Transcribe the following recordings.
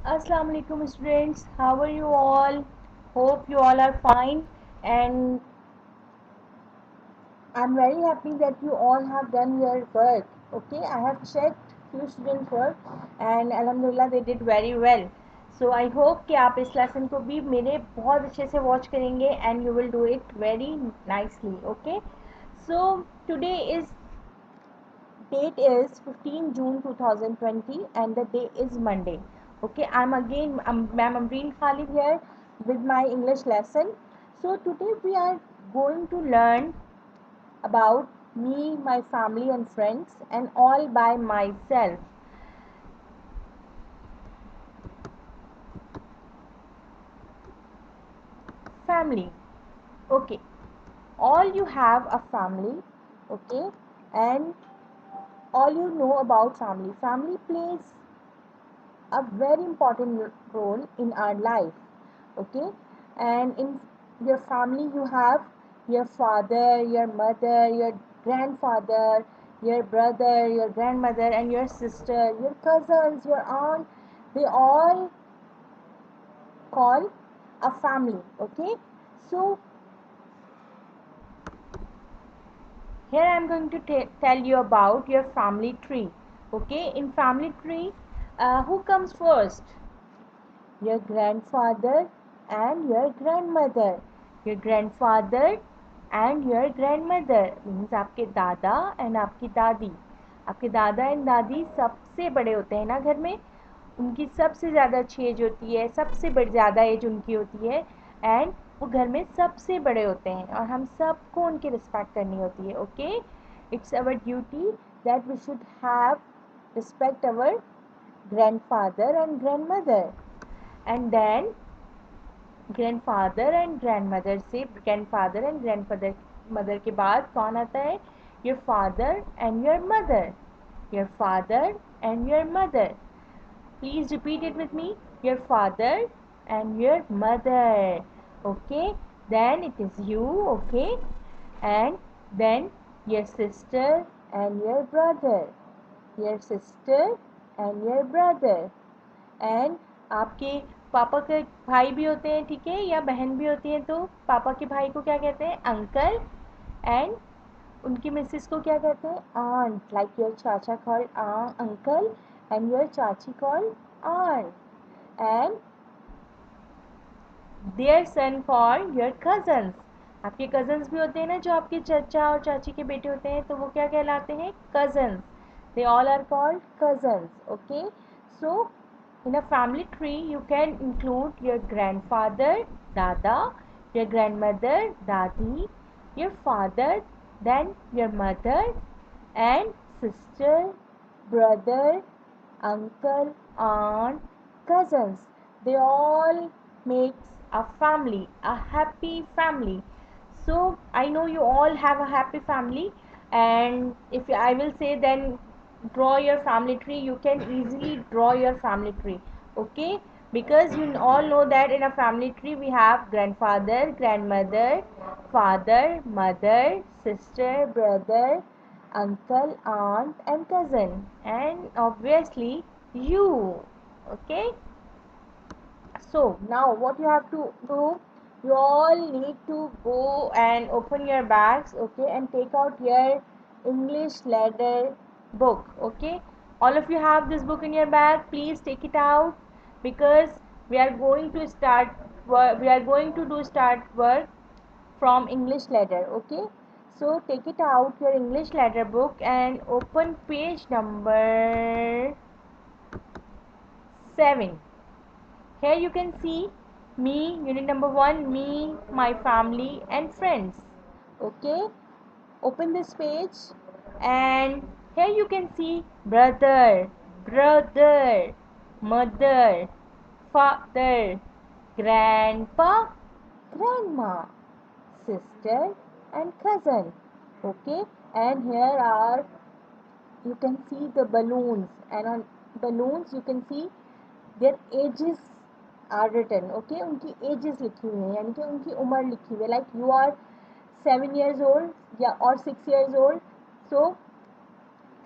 Assalamu alaikum students, how are you all? Hope you all are fine, and I'm very happy that you all have done your work. Okay, I have checked few students work and alhamdulillah they did very well. So I hope कि आप इस lesson को भी मेरे बहुत अच्छे से watch करेंगे and you will do it very nicely. Okay, so today is date is 15 June 2020 and the day is Monday. Okay, Ma'am Amreen Khalid here with my English lesson. So today we are going to learn about me, my family and friends and all by myself. Family. Okay, all you have a family, okay, and all you know about family. Family plays a very important role in our life, okay, and in your family you have your father, your mother, your grandfather, your brother, your grandmother and your sister, your cousins, your aunt. They all call a family. Okay, so here I am going to tell you about your family tree. Okay, in family tree, who comes first? Your grandfather and your grandmother. Your grandfather and your grandmother means आपके दादा and आपकी दादी. आपके दादा and दादी सबसे बड़े होते हैं ना घर में, उनकी सबसे ज़्यादा अच्छी एज होती है, सबसे बड़ी ज़्यादा एज उनकी होती है एंड वो घर में सबसे बड़े होते हैं और हम सबको उनकी रिस्पेक्ट करनी होती है. Okay, it's our duty that we should have respect our grandfather and grandmother. And then grandfather and grandmother से ग्रैंडफादर एंड ग्रैंडफादर मदर के बाद कौन आता है? Your father and your mother. Your father and your mother. Please repeat it with me. Your father and your mother. Okay, then it is you. Okay, and then your sister and your brother. Your sister and your brother. And आपके पापा के भाई भी होते हैं, ठीक है, या बहन भी होती हैं, तो पापा के भाई को क्या कहते हैं? अंकल. एंड उनकी मिसेस को क्या कहते हैं? आंट. लाइक योर चाचा कॉल्ड अंकल एंड योर चाची called aunt. And their son called your cousins. आपके कजन्स भी होते हैं ना, जो आपके चाचा और चाची के बेटे होते हैं, तो वो क्या कहलाते हैं? Cousins. They all are called cousins. Okay, so in a family tree you can include your grandfather, dada, your grandmother, dadi, your father, then your mother and sister, brother, uncle, aunt, cousins. They all makes a family, a happy family. So I know you all have a happy family, and if I will say, then draw your family tree. You can easily draw your family tree. Okay, because you all know that in a family tree we have grandfather, grandmother, father, mother, sister, brother, uncle, aunt and cousin, and obviously you. Okay, so now what you have to do, you all need to go and open your bags, okay, and take out your English letter book. Okay, all of you have this book in your bag. Please take it out, because we are going to start we are going to do start work from English letter. Okay, so take it out your English letter book and open page number 7. Here you can see me, unit number 1, me, my family and friends. Okay, open this page and here you can see brother, brother, mother, father, grandpa, grandma, sister and cousin. Okay, and here are, you can see the balloons, and on balloons you can see their ages are written. Okay, उनकी ages लिखी हुई हैं, यानी कि उनकी उम्र लिखी हुई है. Like you are 7 years old, या or 6 years old, so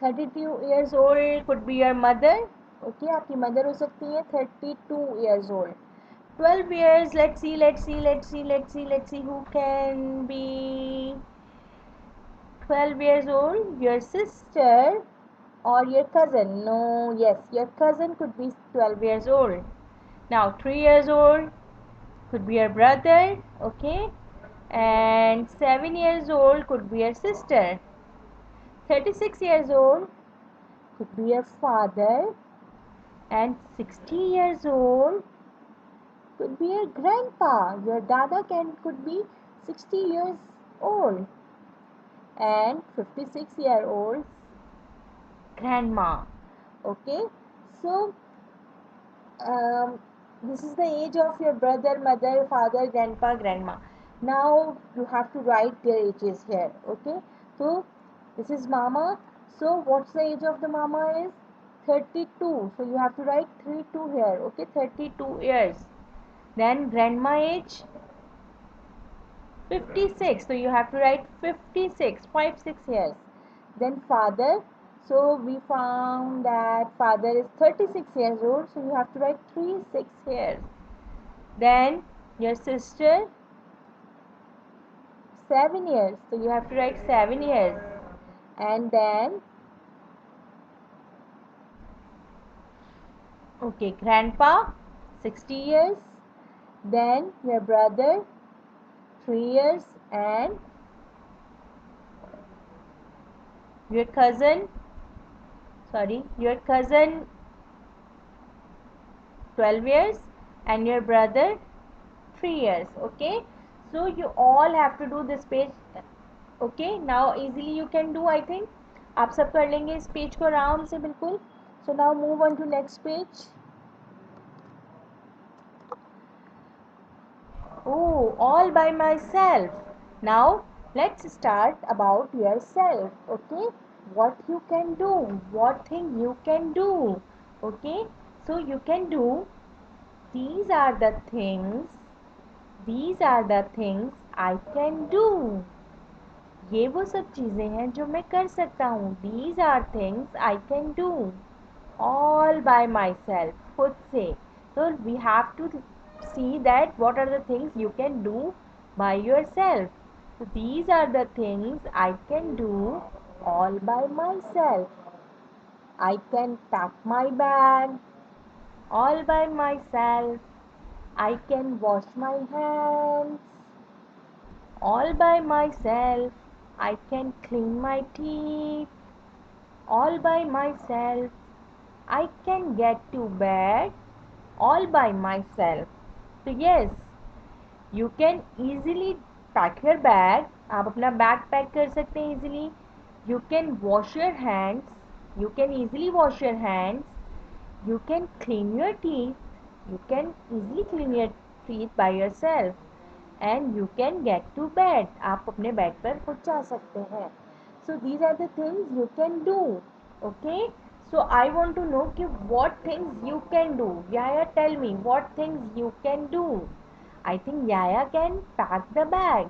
32 years old could be your mother, okay आपकी मदर हो सकती है 32 years old. 12 years, let's see who can be 12 years old. Your sister or your cousin. No, yes, your cousin could be 12 years old. Now 3 years old could be your brother, okay, and 7 years old could be your sister. 36 years old could be your father, and 60 years old could be your grandpa. Your dada could be 60 years old, and 56-year-old grandma. Okay, so um, this is the age of your brother, mother, father, grandpa, grandma. Now you have to write their ages here. Okay, so this is mama. So what's the age of the mama is 32. So you have to write 32 here. Okay, 32 years. Then grandma age 56. So you have to write 56, 6 years. Then father. So we found that father is 36 years old. So you have to write 6 years. Then your sister 7 years. So you have to write 7 years. And then okay, grandpa 60 years. Then your brother 3 years and your cousin your cousin 12 years and your brother 3 years. Okay, so you all have to do this page. Okay, now easily you can do. I think आप सब कर लेंगे इस page को आराम से बिल्कुल. So now move on to next page. Oh, all by myself. Now let's start about yourself. Okay, what you can do, what thing you can do. Okay, so you can do these are the things, these are the things I can do. ये वो सब चीज़ें हैं जो मैं कर सकता हूँ. These are things I can do all by myself. खुद से. So we have to see that what are the things you can do by yourself. So these are the things I can do all by myself. I can pack my bag all by myself. I can wash my hands all by myself. I can clean my teeth all by myself. I can get to bed all by myself. So yes, you can easily pack your bag. आप अपना bag pack कर सकते हैं easily. You can wash your hands. You can easily wash your hands. You can clean your teeth. You can easily clean your teeth by yourself. And you can get to bed. आप अपने bed पर खुद जा सकते हैं. So these are the things you can do. Okay. So I want to know कि what things you can do. Yaya, tell me what things you can do. I think Yaya can pack the bag.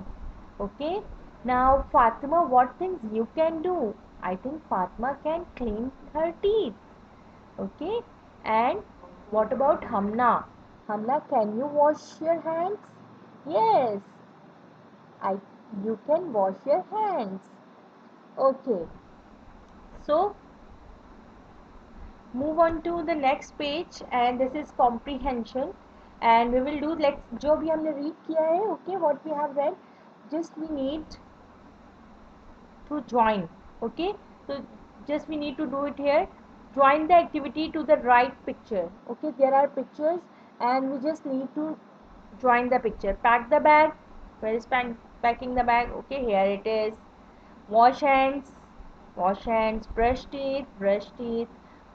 Okay. Now Fatima, what things you can do? I think Fatima can clean her teeth. Okay. And what about Hamna? Hamna, can you wash your hands? Yes, I you can wash your hands. Okay. So move on to the next page and this is comprehension and we will do let's जो भी हमने read किया है okay what we have read just we need to join. Okay, so just we need to do it here. Join the activity to the right picture. Okay, there are pictures and we just need to join the picture. Pack the bag. Where is packing the bag? Okay, here it is. Wash hands, wash hands. Brush teeth, brush teeth.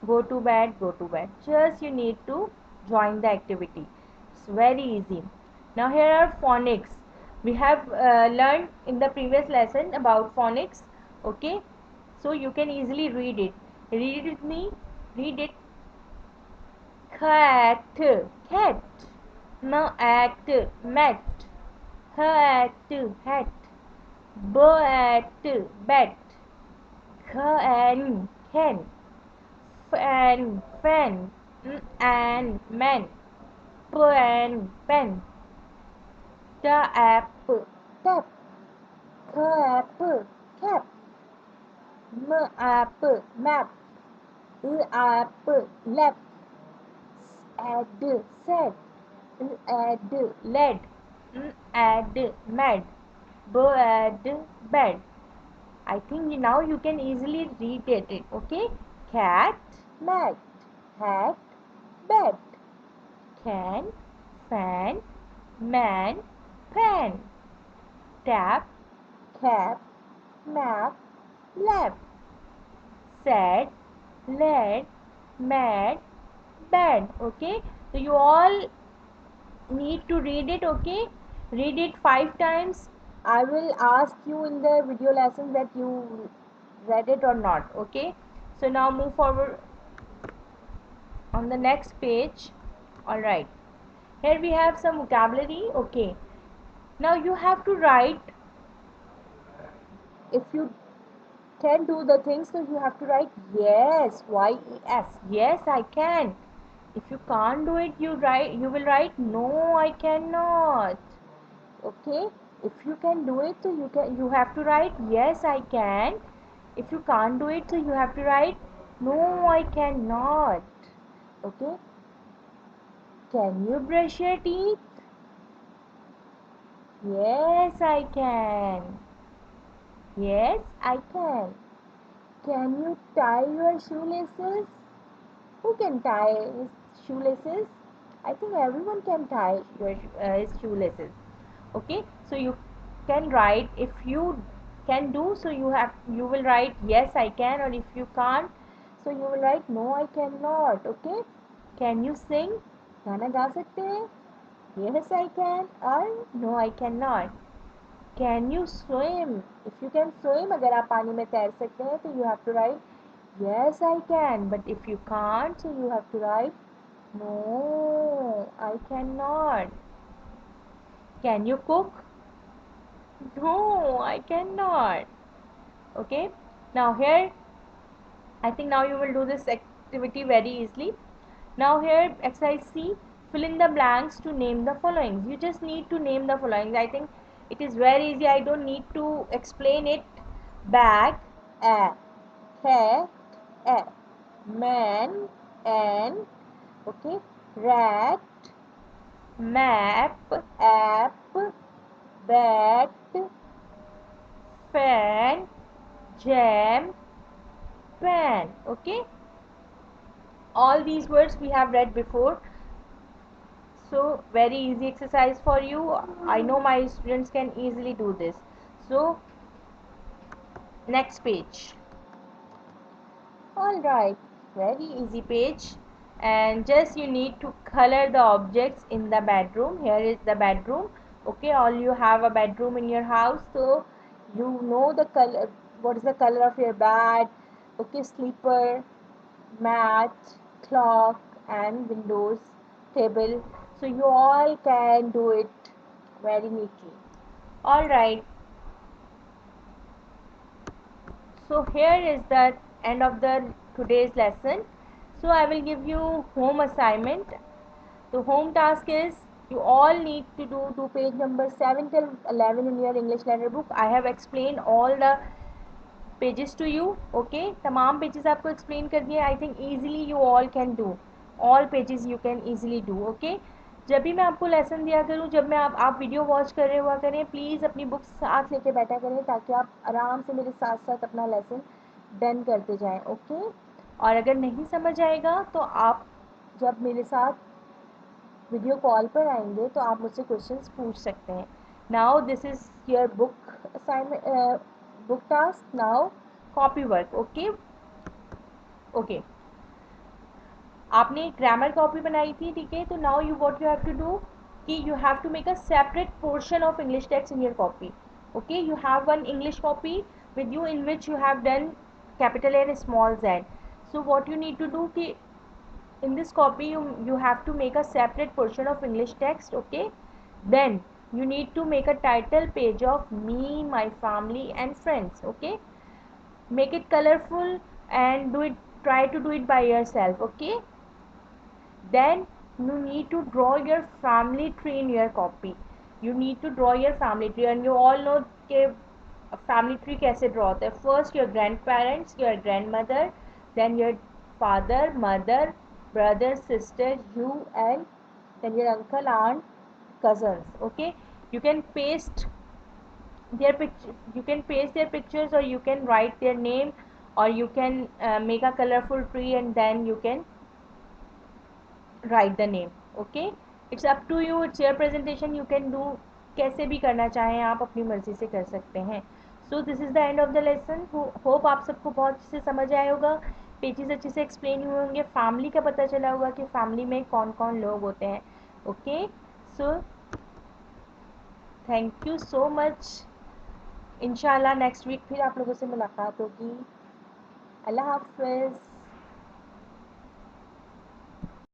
Go to bed, go to bed. Just you need to join the activity. It's very easy. Now here are phonics. We have learned in the previous lesson about phonics. Okay, so you can easily read it. Read it with me. Read it. Cat, cat. No act, mat. Hat, hat. Bat, bat. Can, can. and fan, and man, p and pen, t app tap, k app cap, m app map, l app lap, add said, add led, add mad, b add bed. I think now you can easily read it. Okay, cat, mat, hat, bat, can, fan, man, pan, tap, cap, map, lap, sad, lad, mad, bad. Okay, so you all need to read it. Okay, read it 5 times. I will ask you in the video lesson that you read it or not. Okay, so now move forward on the next page. All right, here we have some vocabulary. Okay, now you have to write. If you can do the things, so you have to write yes, yes, yes I can. If you can't do it, you will write no I cannot. Okay, if you can do it, so you have to write yes I can. If you can't do it, so you have to write no I cannot. Okay, can you brush your teeth? Yes I can. Yes I can. Can you tie your shoelaces? Who can tie his shoelaces? I think everyone can tie his shoelaces. Okay, so you can write. If you can do, so you will write yes I can, or if you can't, so you will write no I cannot. Okay, can you sing? गाना गा सकते हैं? Yes I can or no I cannot. Can you swim? If you can swim, अगर आप पानी में तैर सकते हैं, तो you have to write yes I can. But if you can't, so you have to write no I cannot. Can you cook? No, I cannot. Okay, now here I think now you will do this activity very easily. Now here exercise C, fill in the blanks to name the following. You just need to name the following. I think it is very easy. I don't need to explain it. Bag, a, cat, a, man, an, okay, rat, map, app, bat, fan, jam, pan. Okay, all these words we have read before, so very easy exercise for you. I know my students can easily do this. So next page. All right, very easy page, and just you need to color the objects in the bedroom. Here is the bedroom. Okay, all you have a bedroom in your house, so you know the color. What is the color of your bed? Okay, sleeper, mat, clock, and windows, table. So you all can do it very neatly. All right, so here is the end of the today's lesson. So I will give you home assignment. The home task is you all need to do page number 7 till 11 in your English letter book. I have explained all the pages to you. Okay, तमाम pages आपको explain कर दिए. I think easily you all can do all pages. You can easily do. Okay, जब भी मैं आपको lesson दिया करूँ, जब मैं आप वीडियो वॉच कर रहे हुआ करें, प्लीज़ अपनी बुक्स साथ लेके बैठा करें, ताकि आप आराम से मेरे साथ साथ अपना लेसन डन करते जाएं. ओके, और अगर नहीं समझ आएगा तो आप जब मेरे साथ वीडियो कॉल पर आएंगे तो आप मुझसे क्वेश्चंस पूछ सकते हैं. Now this is your book assignment, book task. Now copy work. Okay okay, आपने ग्रामर कॉपी बनाई थी, ठीक है. तो now you what you have to do कि you have to make a separate portion of English text in your copy. Okay, you have one English copy with you in which you have done capital A and small z. So what you need to do कि in this copy you have to make a separate portion of English text. Okay, then you need to make a title page of me, my family and friends. Okay, make it colorful and do it try to do it by yourself, okay? Then you need to draw your family tree in your copy. You need to draw your family tree, and you all know कि family tree कैसे draw होता है. First your grandparents, your grandmother, then your father, mother, brother, sister, you, and then your uncle, aunt, cousins. Okay, you can paste their picture, you can paste their pictures, or you can write their name, or you can make a colorful tree and then you can write the name. Okay, it's up to you, it's your presentation, you can do कैसे भी करना चाहें आप, अपनी मर्जी से कर सकते हैं. So this is the end of the lesson. Hope आप सबको बहुत अच्छे से समझ आया होगा, पेजेस अच्छे से एक्सप्लेन हुए होंगे, फैमिली का पता चला होगा कि फैमिली में कौन कौन लोग होते हैं. Okay, so thank you so much. इंशाल्लाह नेक्स्ट वीक फिर आप लोगों से मुलाकात होगी. अल्लाह हाफिज़.